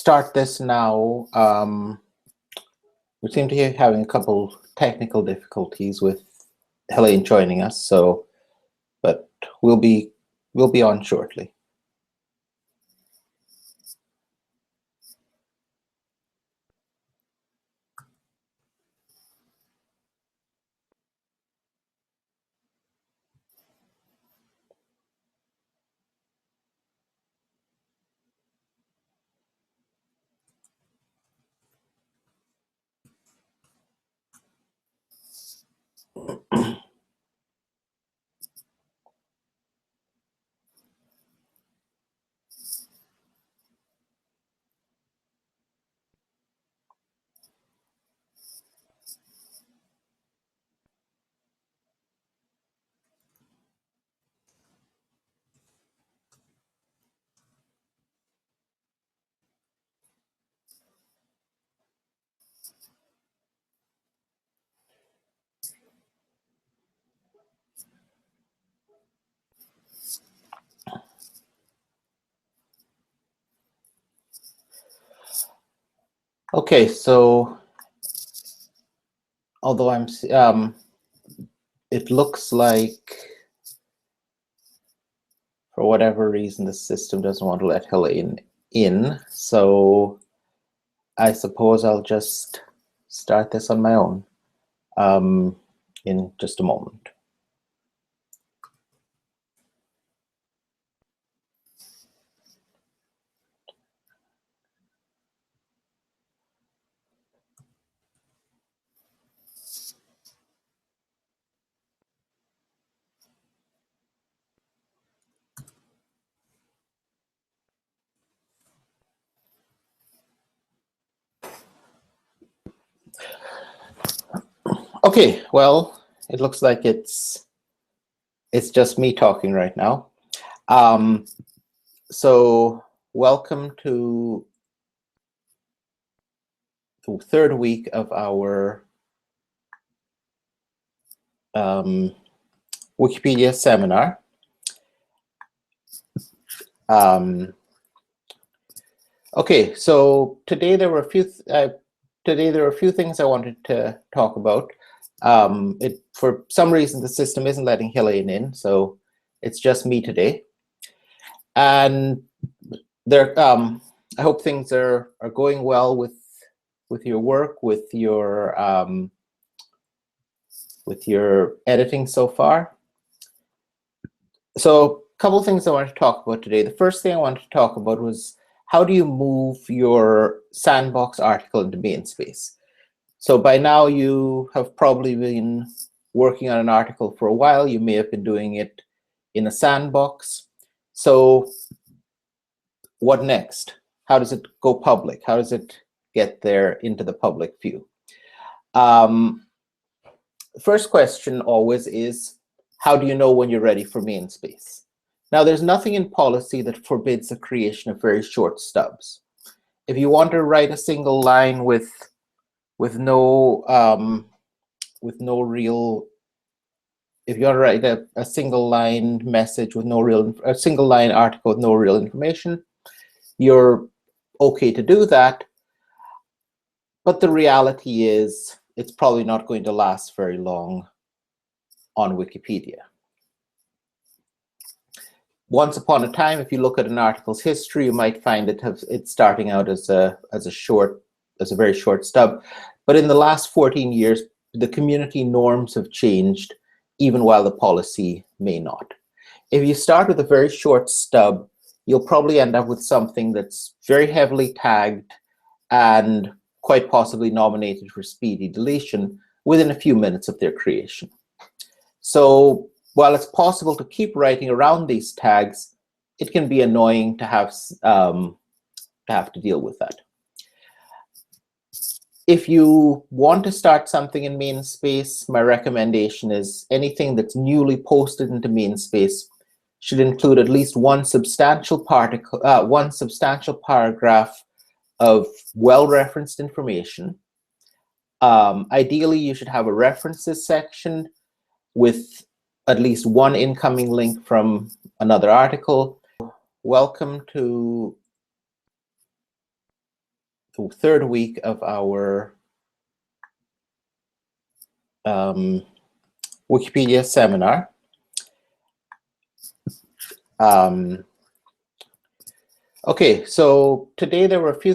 start this now. We seem to be having a couple technical difficulties with Helene joining us, so but we'll be on shortly. Okay, so although it looks like for whatever reason the system doesn't want to let Helene in, so I suppose I'll just start this on my own in just a moment. Okay, well, it looks like it's just me talking right now. So welcome to the third week of our Wikipedia seminar. Okay, so today there were a few things I wanted to talk about. For some reason the system isn't letting Helene in, so it's just me today. And there, I hope things are going well with your work, with your editing so far. So a couple of things I wanted to talk about today. The first thing I wanted to talk about was how do you move your sandbox article into main space? So by now you have probably been working on an article for a while. You may have been doing it in a sandbox. So what next? How does it go public? How does it get there into the public view? First question always is, how do you know when you're ready for main space? Now, there's nothing in policy that forbids the creation of very short stubs. If you want to write a single line with no real, if you want to write a single line message with no real, a single line article with no real information, you're okay to do that. But the reality is, it's probably not going to last very long on Wikipedia. Once upon a time, if you look at an article's history, you might find it's starting out as a very short stub. But in the last 14 years, the community norms have changed, even while the policy may not. If you start with a very short stub, you'll probably end up with something that's very heavily tagged and quite possibly nominated for speedy deletion within a few minutes of their creation. So while it's possible to keep writing around these tags, it can be annoying to have to deal with that. If you want to start something in main space, my recommendation is anything that's newly posted into main space should include at least one substantial paragraph of well-referenced information. Ideally, you should have a references section with at least one incoming link from another article. Welcome to the third week of our Wikipedia seminar. Okay, so today there were a few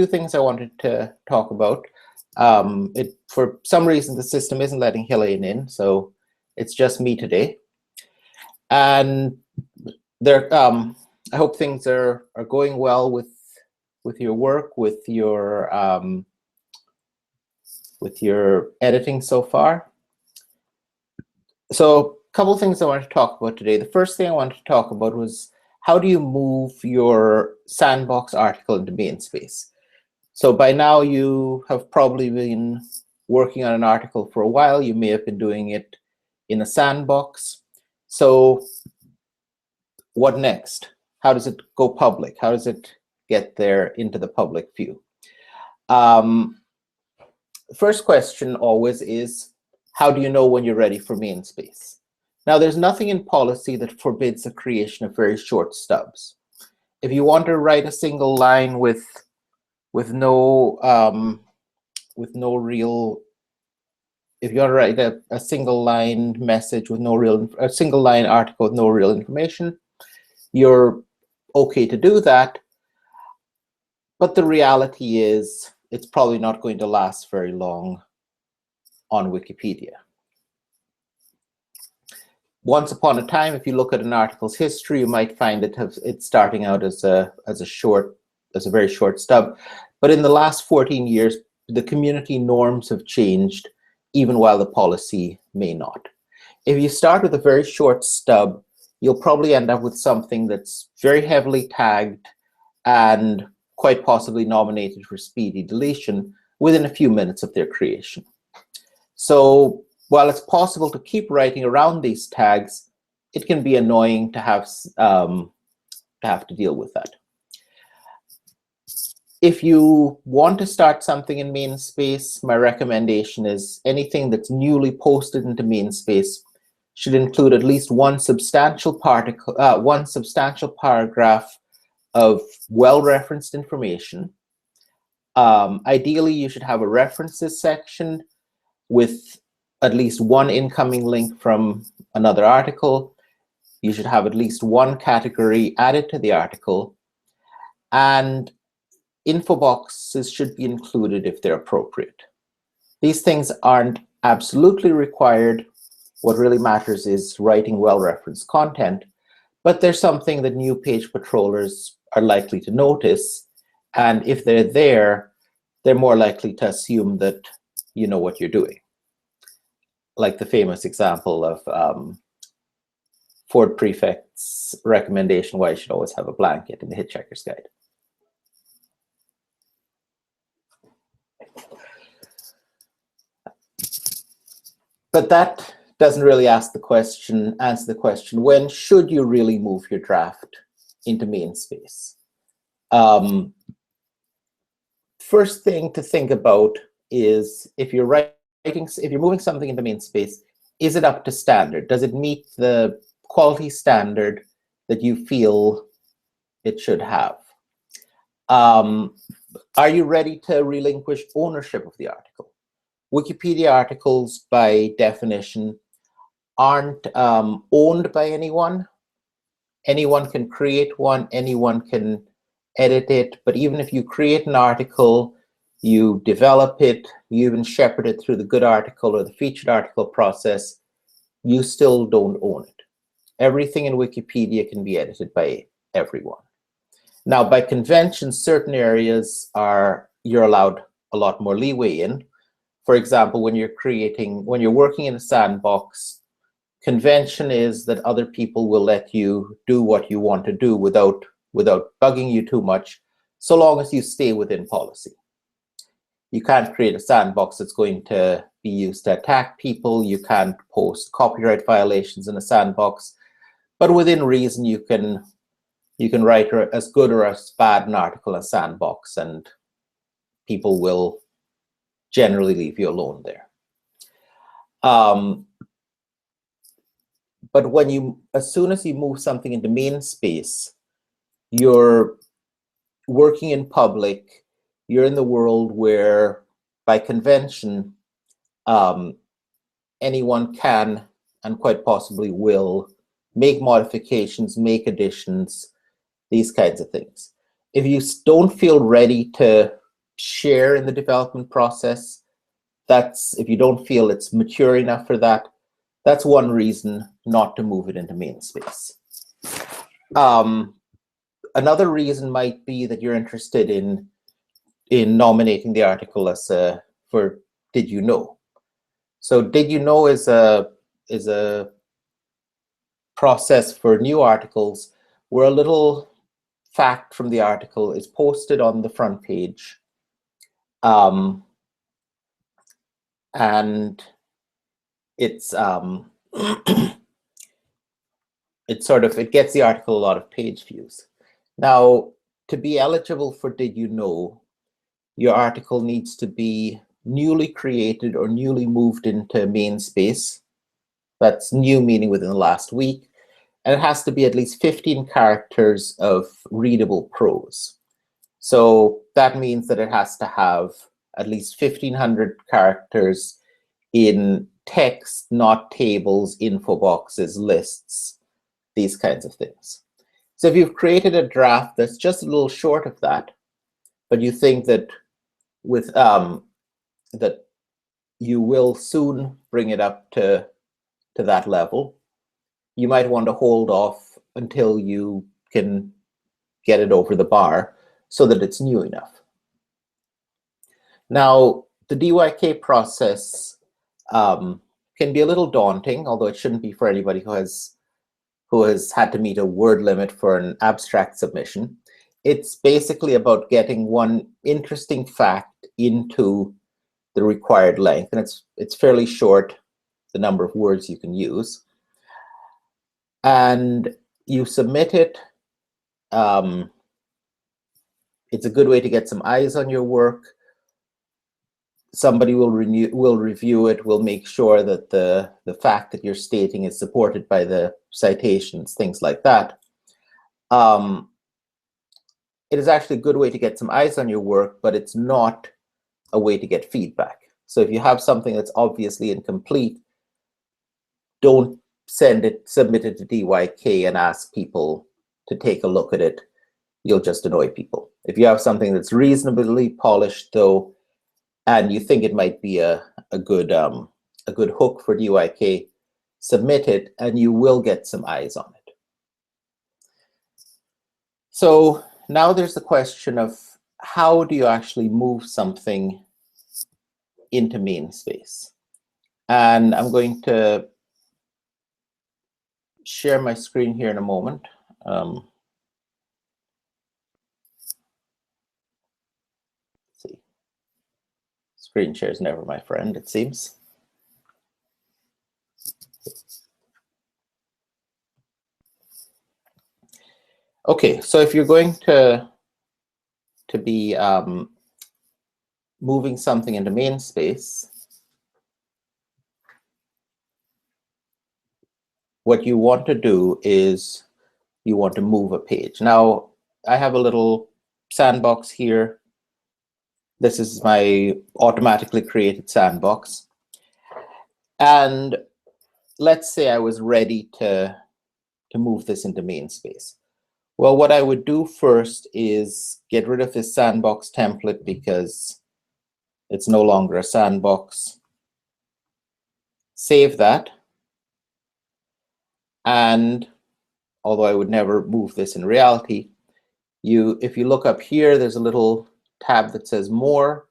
things I wanted to talk about. For some reason the system isn't letting Helene in, so it's just me today. And there, I hope things are going well with your work, with your editing so far. So a couple of things I wanted to talk about today. The first thing I wanted to talk about was how do you move your sandbox article into main space? So by now you have probably been working on an article for a while. You may have been doing it in a sandbox. So what next? How does it go public? How does it get there into the public view? First question always is, how do you know when you're ready for main space? Now, there's nothing in policy that forbids the creation of very short stubs. If you want to write a single line with no real, if you want to write a single line message with no real, a single line article with no real information, you're okay to do that. But the reality is, it's probably not going to last very long on Wikipedia. Once upon a time, if you look at an article's history, you might find it's starting out as a very short stub. But in the last 14 years, the community norms have changed, even while the policy may not. If you start with a very short stub, you'll probably end up with something that's very heavily tagged and quite possibly nominated for speedy deletion within a few minutes of their creation. So while it's possible to keep writing around these tags, it can be annoying to have to deal with that. If you want to start something in main space, my recommendation is anything that's newly posted into main space should include at least one substantial paragraph of well-referenced information. Ideally, you should have a references section with at least one incoming link from another article. You should have at least one category added to the article, and info boxes should be included if they're appropriate. These things aren't absolutely required. What really matters is writing well-referenced content, but there's something that new page patrollers are likely to notice, and if they're there, they're more likely to assume that you know what you're doing. Like the famous example of Ford Prefect's recommendation why you should always have a blanket in the Hitchhiker's Guide. But that doesn't really answer the question, when should you really move your draft into main space? First thing to think about is if you're moving something into main space, is it up to standard? Does it meet the quality standard that you feel it should have? Are you ready to relinquish ownership of the article? Wikipedia articles, by definition, aren't owned by anyone. Anyone can create one, anyone can edit it, but even if you create an article, you develop it, you even shepherd it through the good article or the featured article process, you still don't own it. Everything in Wikipedia can be edited by everyone. Now, by convention, certain areas you're allowed a lot more leeway in. For example, when you're working in a sandbox, convention is that other people will let you do what you want to do without bugging you too much, so long as you stay within policy. You can't create a sandbox that's going to be used to attack people. You can't post copyright violations in a sandbox, but within reason, you can write as good or as bad an article in a sandbox, and people will generally leave you alone there. But as soon as you move something into main space, you're working in public, you're in the world where, by convention, anyone can and quite possibly will make modifications, make additions, these kinds of things. If you don't feel ready to share in the development process, if you don't feel it's mature enough for that, that's one reason not to move it into main space. Another reason might be that you're interested in nominating the article as for Did You Know? So Did You Know is a process for new articles where a little fact from the article is posted on the front page. And it's it gets the article a lot of page views. Now, to be eligible for Did You Know, your article needs to be newly created or newly moved into main space. That's new meaning within the last week. And it has to be at least 15 characters of readable prose. So that means that it has to have at least 1,500 characters in text, not tables, info boxes, lists, these kinds of things. So if you've created a draft that's just a little short of that, but you think that with that you will soon bring it up to that level, you might want to hold off until you can get it over the bar so that it's new enough. Now, the DYK process can be a little daunting, although it shouldn't be for anybody who has had to meet a word limit for an abstract submission. It's basically about getting one interesting fact into the required length, and it's fairly short, the number of words you can use. And you submit it. It's a good way to get some eyes on your work. Somebody will review it, will make sure that the fact that you're stating is supported by the citations, things like that. It is actually a good way to get some eyes on your work, but it's not a way to get feedback. So if you have something that's obviously incomplete, don't submit it to DYK and ask people to take a look at it. You'll just annoy people. If you have something that's reasonably polished, though, and you think it might be a good hook for DYK, submit it, and you will get some eyes on it. So now there's the question of how do you actually move something into main space? And I'm going to share my screen here in a moment. Let's see. Screen share is never my friend, it seems. Okay, so if you're going to be moving something into main space, what you want to do is you want to move a page. Now, I have a little sandbox here. This is my automatically created sandbox. And let's say I was ready to move this into main space. Well, what I would do first is get rid of this sandbox template because it's no longer a sandbox. Save that. And although I would never move this in reality, if you look up here, there's a little tab that says More.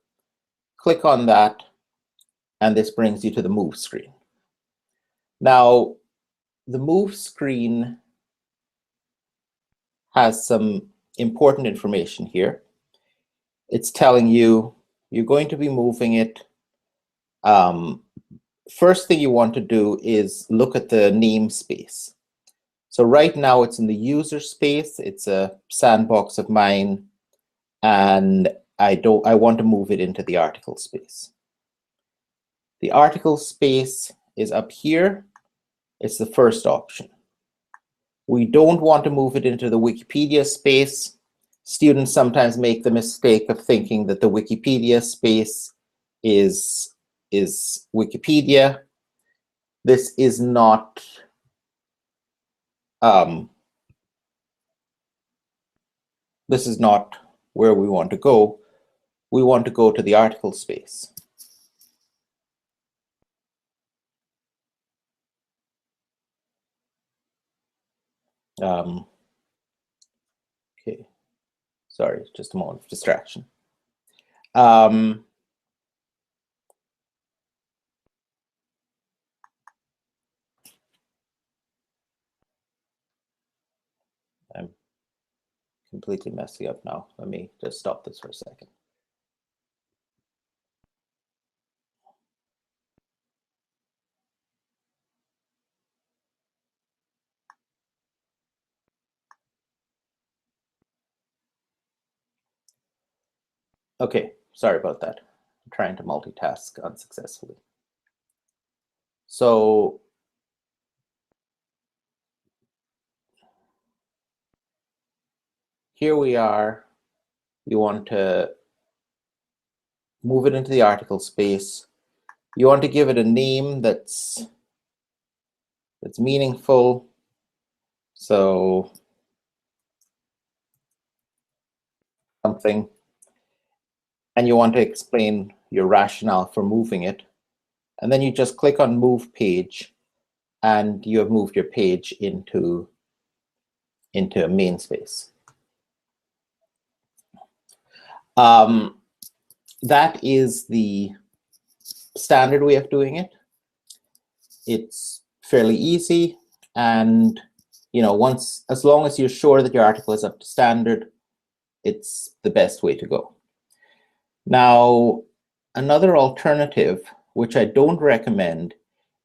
Click on that, and this brings you to the Move screen. Now, the Move screen has some important information here. It's telling you you're going to be moving it. First thing you want to do is look at the namespace. So right now it's in the user space. It's a sandbox of mine, and I want to move it into the article space. The article space is up here. It's the first option. We don't want to move it into the Wikipedia space, Students sometimes make the mistake of thinking that the Wikipedia space is Wikipedia. This is not where we want to go. We want to go to the article space. Okay, sorry, just a moment of distraction. I'm completely messing up now. Let me just stop this for a second. Okay, sorry about that. I'm trying to multitask unsuccessfully. So here we are. You want to move it into the article space. You want to give it a name that's meaningful. So something, and you want to explain your rationale for moving it. And then you just click on Move Page, and you have moved your page into a main space. That is the standard way of doing it. It's fairly easy, and as long as you're sure that your article is up to standard, it's the best way to go. Now, another alternative, which I don't recommend,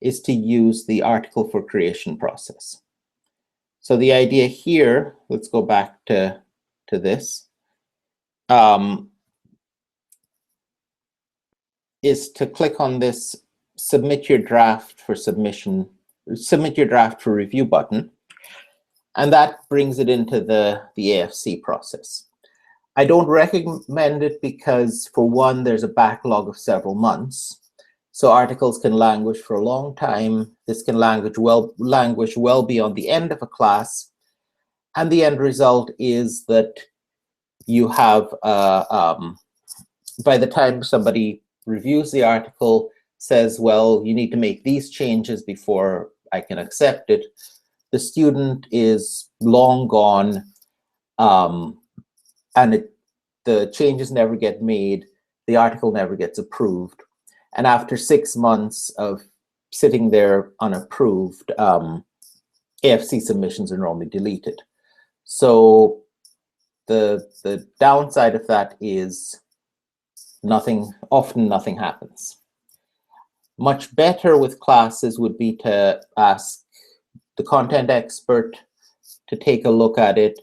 is to use the article for creation process. So the idea here, let's go back to this, is to click on this submit your draft for submission, submit your draft for review button, and that brings it into the AFC process. I don't recommend it because, for one, there's a backlog of several months. So articles can languish for a long time. This can languish well beyond the end of a class. And the end result is that you have, by the time somebody reviews the article, says, well, you need to make these changes before I can accept it, the student is long gone, and the changes never get made, the article never gets approved. And after 6 months of sitting there unapproved, AFC submissions are normally deleted. So the downside of that is often nothing happens. Much better with classes would be to ask the content expert to take a look at it,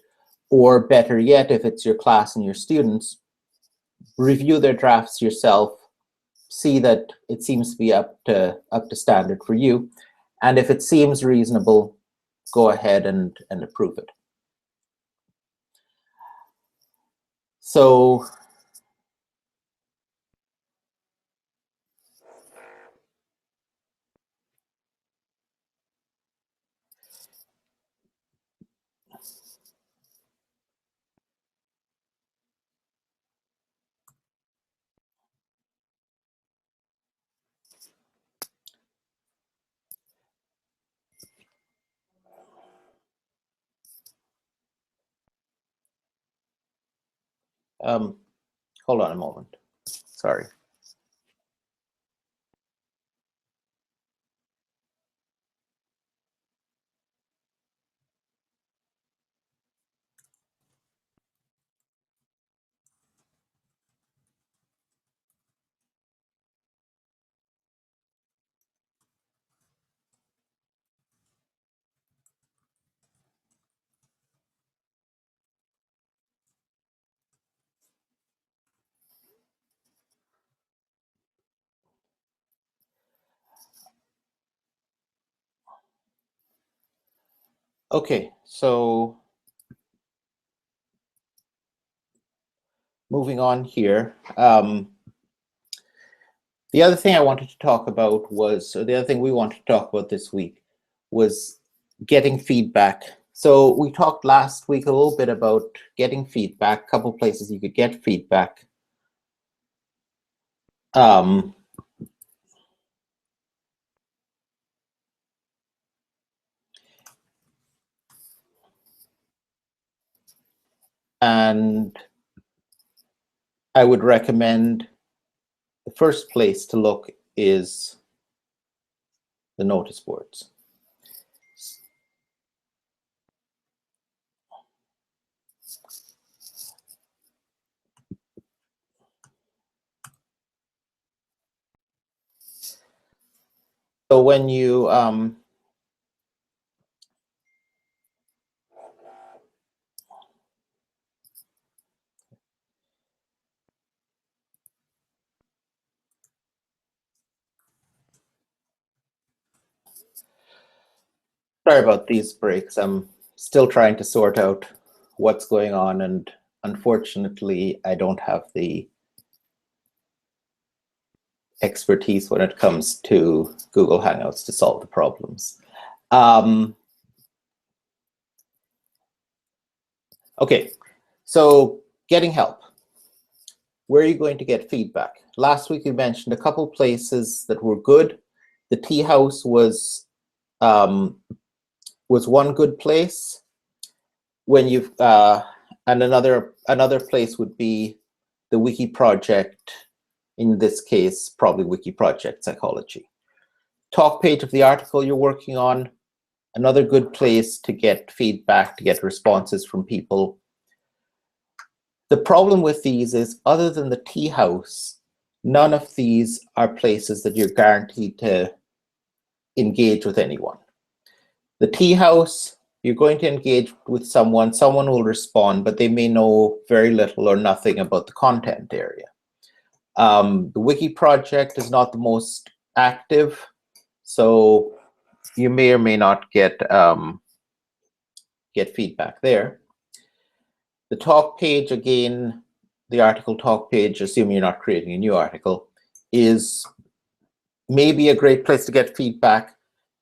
or better yet, if it's your class and your students, review their drafts yourself, see that it seems to be up to standard for you, and if it seems reasonable, go ahead and approve it. So hold on a moment. Sorry. Okay, so moving on here. The other thing I wanted to talk about was, or the other thing we wanted to talk about this week was getting feedback. So we talked last week a little bit about getting feedback, a couple places you could get feedback. And I would recommend the first place to look is the notice boards. So when you sorry about these breaks. I'm still trying to sort out what's going on, and unfortunately, I don't have the expertise when it comes to Google Hangouts to solve the problems. Okay, so getting help. Where are you going to get feedback? Last week you mentioned a couple places that were good. The Tea House was one good place. When you've and another place would be the Wiki Project. In this case, probably Wiki Project Psychology. Talk page of the article you're working on. Another good place to get feedback, to get responses from people. The problem with these is, other than the Tea House, none of these are places that you're guaranteed to engage with anyone. The Tea House, you're going to engage with someone will respond, but they may know very little or nothing about the content area. The Wiki Project is not the most active, so you may or may not get feedback there. The talk page, again, the article talk page, assuming you're not creating a new article, is maybe a great place to get feedback,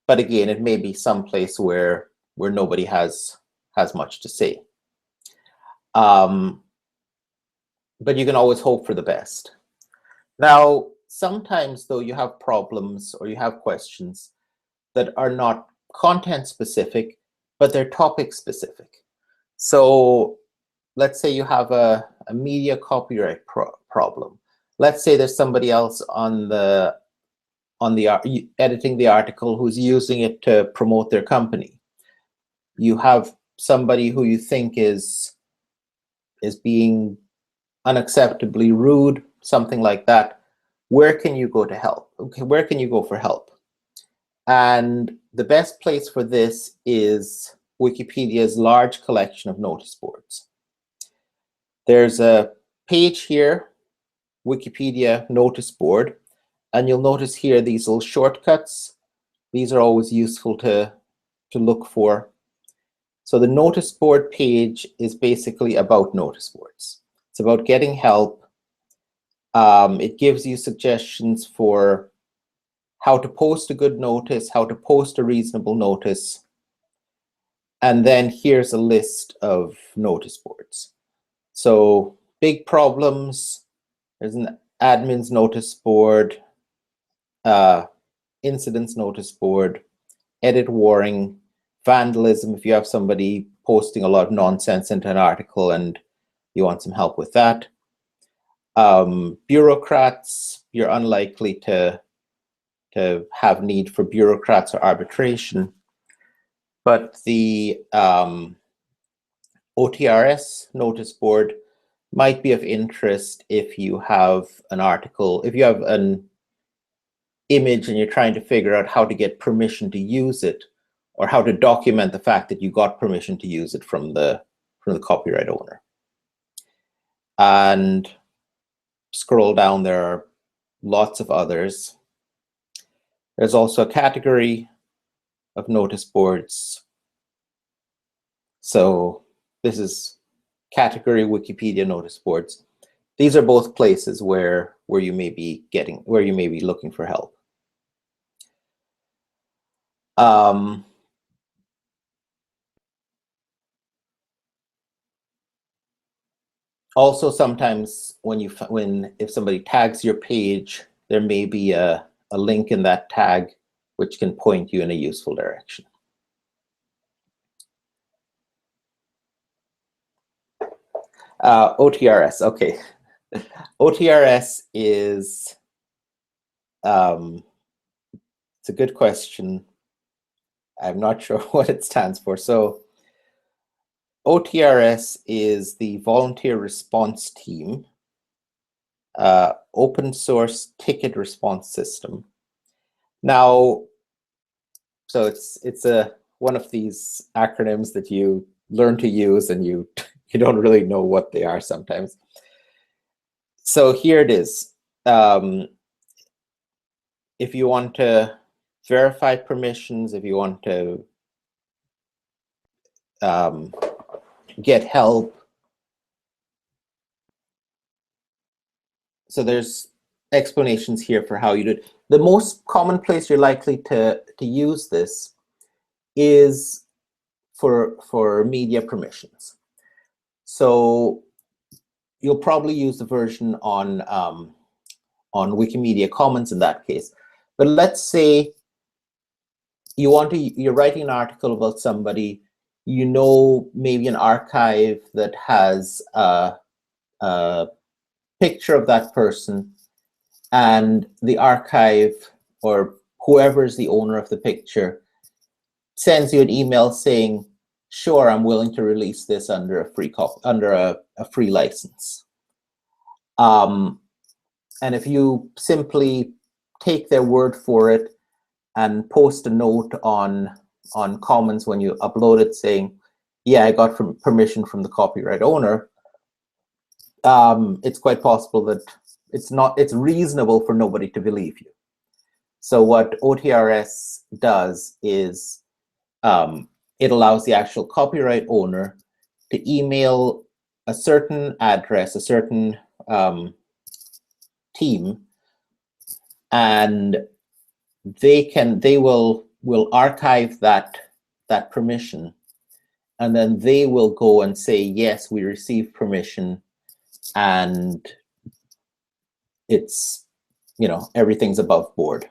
but again, it may be some place where nobody has much to say. But you can always hope for the best. Now, sometimes though, you have problems or you have questions that are not content specific, but they're topic specific. So let's say you have a media copyright problem. Let's say there's somebody else on the editing the article who's using it to promote their company. You have somebody who you think is being unacceptably rude, something like that. Where can you go to help? Okay, where can you go for help? And the best place for this is Wikipedia's large collection of notice boards. There's a page here, Wikipedia notice board, and you'll notice here these little shortcuts. These are always useful to look for. So the notice board page is basically about notice boards. It's about getting help. It gives you suggestions for how to post a good notice, how to post a reasonable notice. And then here's a list of notice boards. So big problems, there's an admin's notice board, incidents notice board, edit warning, vandalism, if you have somebody posting a lot of nonsense into an article and you want some help with that. Bureaucrats, you're unlikely to have need for bureaucrats or arbitration. But the OTRS notice board might be of interest if you have an article, if you have an image and you're trying to figure out how to get permission to use it, or how to document the fact that you got permission to use it from the copyright owner. And scroll down, there are lots of others. There's also a category of notice boards. So this is category Wikipedia notice boards. these are both places where you may be looking for help. Also, sometimes if somebody tags your page, there may be a link in that tag which can point you in a useful direction. OTRS, okay. OTRS is, it's a good question. I'm not sure what it stands for. So OTRS is the Volunteer Response Team, open source ticket response system. Now, so it's one of these acronyms that you learn to use and you don't really know what they are sometimes. So here it is. If you want to verify permissions, if you want to get help, so there's explanations here for how you do it. The most common place you're likely to use this is for media permissions. So you'll probably use the version on Wikimedia Commons in that case. But let's say you're writing an article about somebody, you know, maybe an archive that has a picture of that person, and the archive or whoever is the owner of the picture sends you an email saying, sure, I'm willing to release this under a free license. And if you simply take their word for it and post a note on Commons when you upload it saying, yeah, I got permission from the copyright owner, it's quite possible that it's reasonable for nobody to believe you. So what OTRS does is it allows the actual copyright owner to email a certain address, a certain team, and they will archive that permission, and then they will go and say, yes, we received permission, and it's, you know, everything's above board.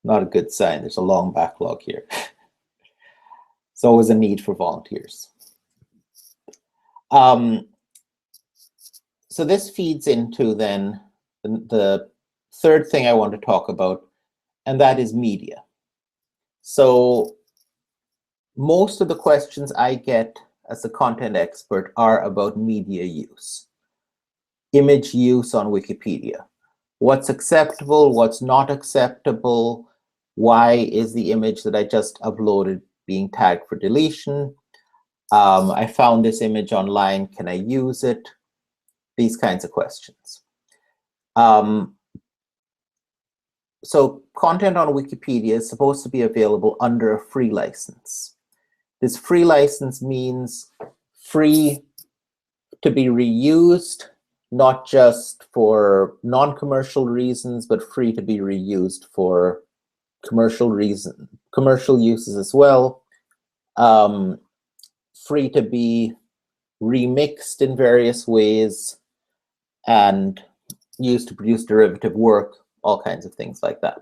Not a good sign. There's a long backlog here. It's always a need for volunteers. So this feeds into then the third thing I want to talk about, and that is media. So most of the questions I get as a content expert are about media use, image use on Wikipedia. What's acceptable, what's not acceptable, why is the image that I just uploaded being tagged for deletion? I found this image online, can I use it? These kinds of questions. So content on Wikipedia is supposed to be available under a free license. This free license means free to be reused, not just for non-commercial reasons, but free to be reused for commercial uses as well. Free to be remixed in various ways and used to produce derivative work, all kinds of things like that.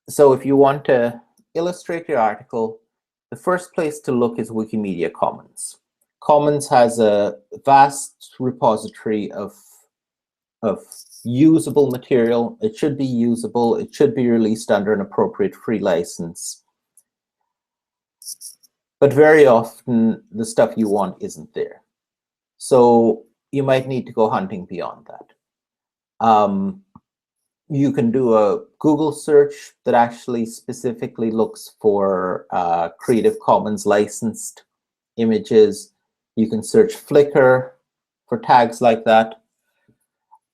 So if you want to illustrate your article, the first place to look is Wikimedia Commons. Commons has a vast repository of usable material. It should be usable. It should be released under an appropriate free license. But very often, the stuff you want isn't there. So you might need to go hunting beyond that. You can do a Google search that actually specifically looks for Creative Commons licensed images. You can search Flickr for tags like that.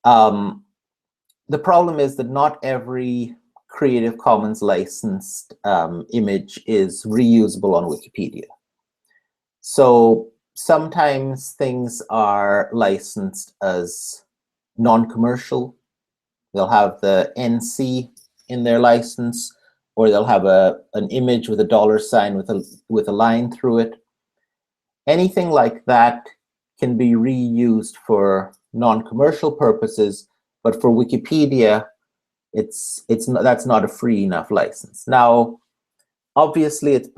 The problem is that not every Creative Commons licensed image is reusable on Wikipedia. So sometimes things are licensed as non-commercial. They'll have the NC in their license, or they'll have an image with a $sign with a line through it. Anything like that can be reused for non-commercial purposes, but for Wikipedia, that's not a free enough license. Now, obviously, it's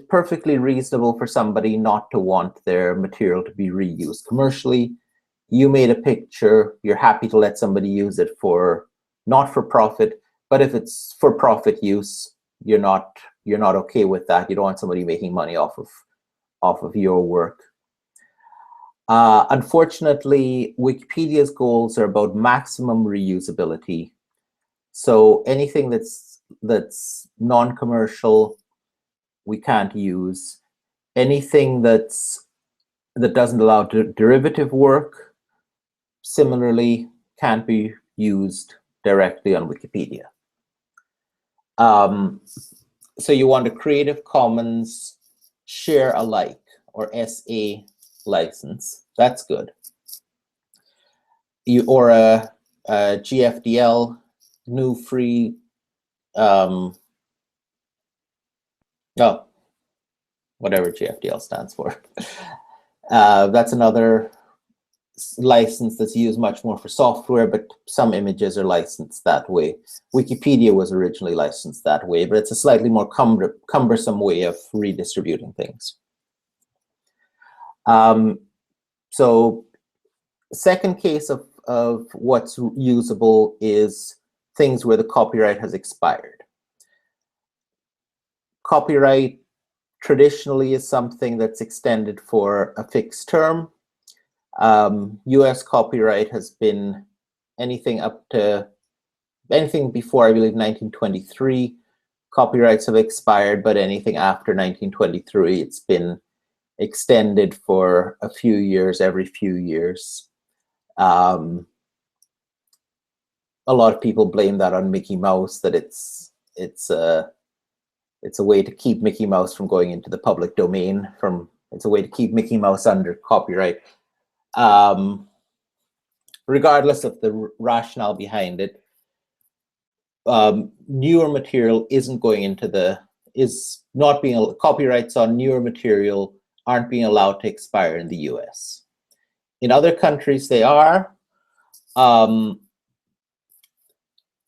perfectly reasonable for somebody not to want their material to be reused commercially. You made a picture, you're happy to let somebody use it for not for profit, but if it's for profit use, you're not okay with that. You don't want somebody making money off of your work. Unfortunately, Wikipedia's goals are about maximum reusability. So anything that's non-commercial, we can't use. Anything that doesn't allow derivative work, similarly, can't be used directly on Wikipedia. So you want a Creative Commons share alike, or SA license. That's good. Or a GFDL, GNU free. Whatever GFDL stands for. That's another license that's used much more for software, but some images are licensed that way. Wikipedia was originally licensed that way, but it's a slightly more cumbersome way of redistributing things. So second case of what's usable is things where the copyright has expired. Copyright traditionally is something that's extended for a fixed term. US copyright has been anything before, I believe, 1923. Copyrights have expired, but anything after 1923, it's been extended for a few years, every few years. A lot of people blame that on Mickey Mouse, that it's a way to keep Mickey Mouse from going into the public domain. It's a way to keep Mickey Mouse under copyright. Regardless of the rationale behind it, newer material isn't going into copyrights on newer material aren't being allowed to expire in the US. In other countries, they are.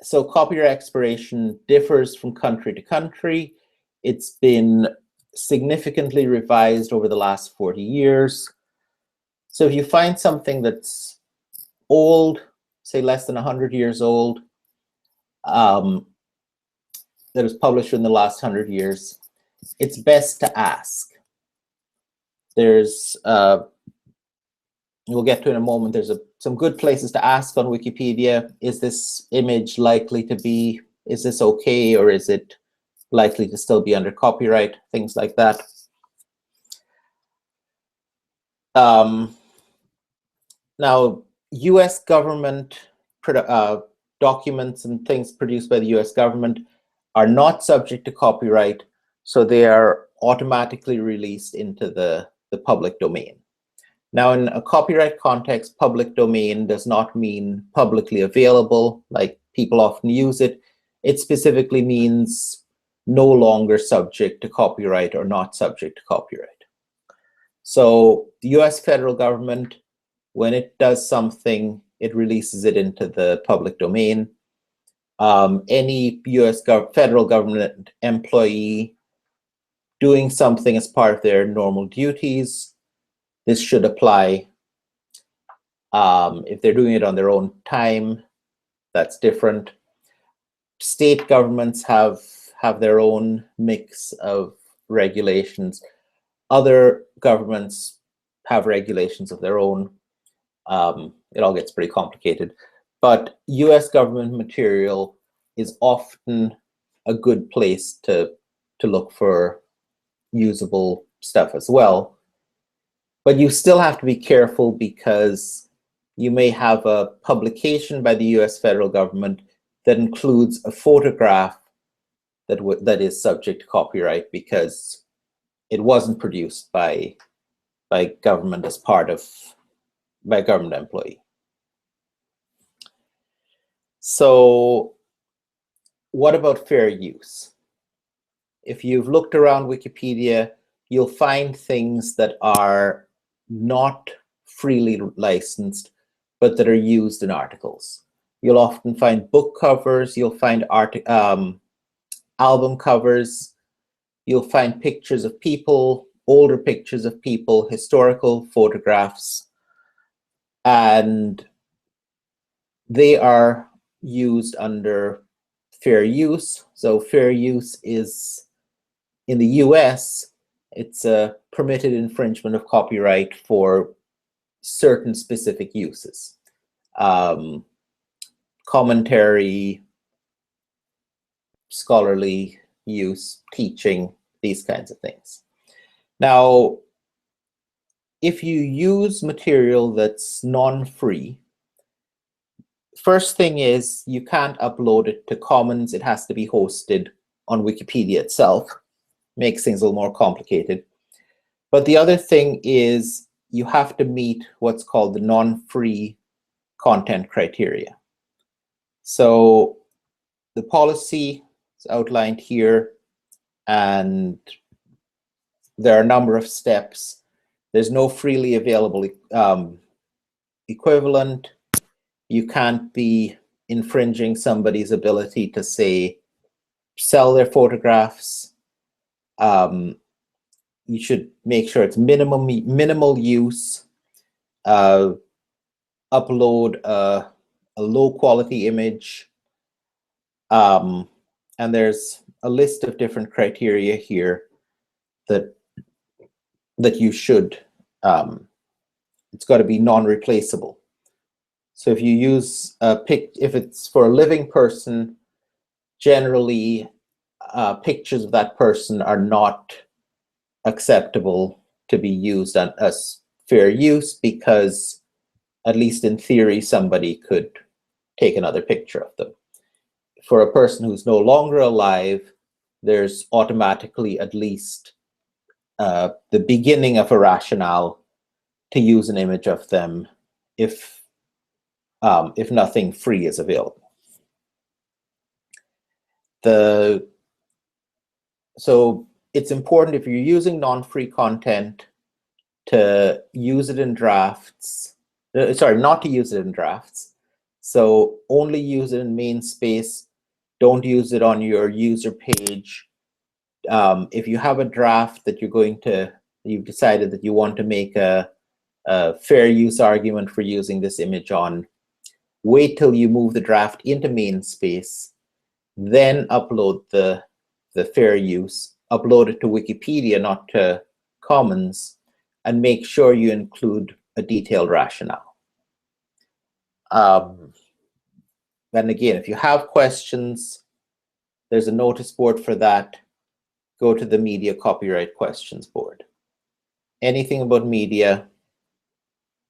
So copyright expiration differs from country to country. It's been significantly revised over the last 40 years. So if you find something that's old, say less than 100 years old, that was published in the last 100 years, it's best to ask. There's, we'll get to in a moment, there's some good places to ask on Wikipedia. Is this image likely to be, is this okay, or is it likely to still be under copyright? Things like that. Now, US government documents and things produced by the US government are not subject to copyright, so they are automatically released into the public domain. Now, in a copyright context, public domain does not mean publicly available, like people often use it. It specifically means no longer subject to copyright or not subject to copyright. So the US federal government, when it does something, it releases it into the public domain. Any US federal government employee doing something as part of their normal duties, this should apply. If they're doing it on their own time, that's different. State governments have their own mix of regulations. Other governments have regulations of their own. It all gets pretty complicated. But US government material is often a good place to look for usable stuff as well. But you still have to be careful, because you may have a publication by the US federal government that includes a photograph that is subject to copyright because it wasn't produced by government as part of by a government employee. So what about fair use? If you've looked around Wikipedia, you'll find things that are not freely licensed, but that are used in articles. You'll often find book covers, you'll find album covers, you'll find pictures of people, older pictures of people, historical photographs, and they are used under fair use. So fair use is, in the US, it's a permitted infringement of copyright for certain specific uses. Commentary, scholarly use, teaching, these kinds of things. Now, if you use material that's non-free, first thing is you can't upload it to Commons. It has to be hosted on Wikipedia itself. Makes things a little more complicated. But the other thing is you have to meet what's called the non-free content criteria. So the policy is outlined here, and there are a number of steps. There's no freely available equivalent. You can't be infringing somebody's ability to, say, sell their photographs. You should make sure it's minimal use. Upload a low quality image. And there's a list of different criteria here that you should, it's got to be non-replaceable. So if you use if it's for a living person, generally pictures of that person are not acceptable to be used as fair use, because at least in theory somebody could take another picture of them. For a person who's no longer alive, there's automatically at least the beginning of a rationale to use an image of them if nothing free is available. So it's important, if you're using non-free content, to use it in drafts. Sorry, not to use it in drafts. So only use it in main space. Don't use it on your user page. If you have a draft that you've decided that you want to make a fair use argument for using this image on, wait till you move the draft into main space, then upload the fair use, upload it to Wikipedia, not to Commons, and make sure you include a detailed rationale. And again, if you have questions, there's a notice board for that. Go to the Media Copyright Questions board. Anything about media,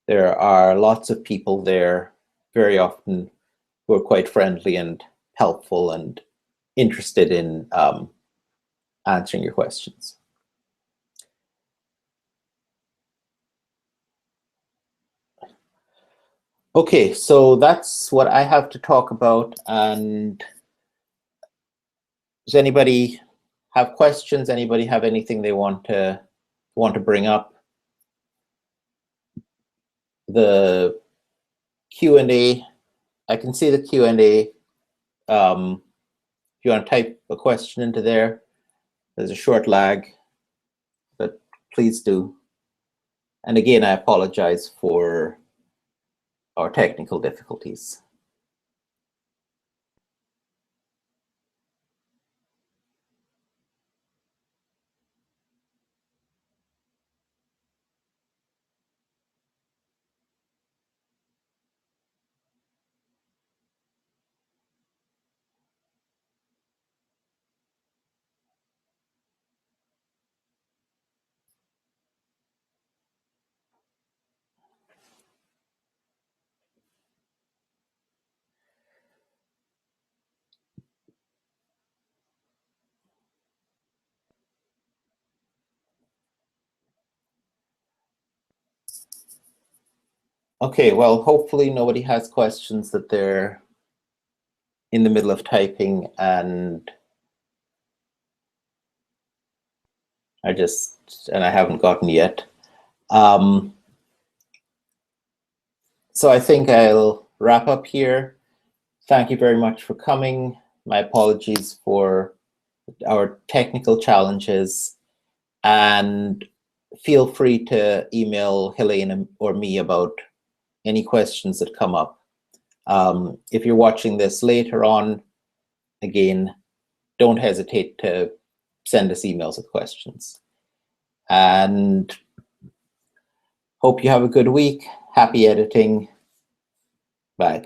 there are lots of people there, very often, who are quite friendly and helpful and interested in answering your questions. Okay, so that's what I have to talk about. And does anybody have questions? Anybody have anything they want to bring up? The Q&A, I can see the Q&A. If you want to type a question into there, there's a short lag, but please do. And again, I apologize for our technical difficulties. Okay, well, hopefully nobody has questions that they're in the middle of typing and I haven't gotten yet. So I think I'll wrap up here. Thank you very much for coming. My apologies for our technical challenges, and feel free to email Helene or me about any questions that come up. If you're watching this later on, again, don't hesitate to send us emails with questions. And hope you have a good week. Happy editing. Bye.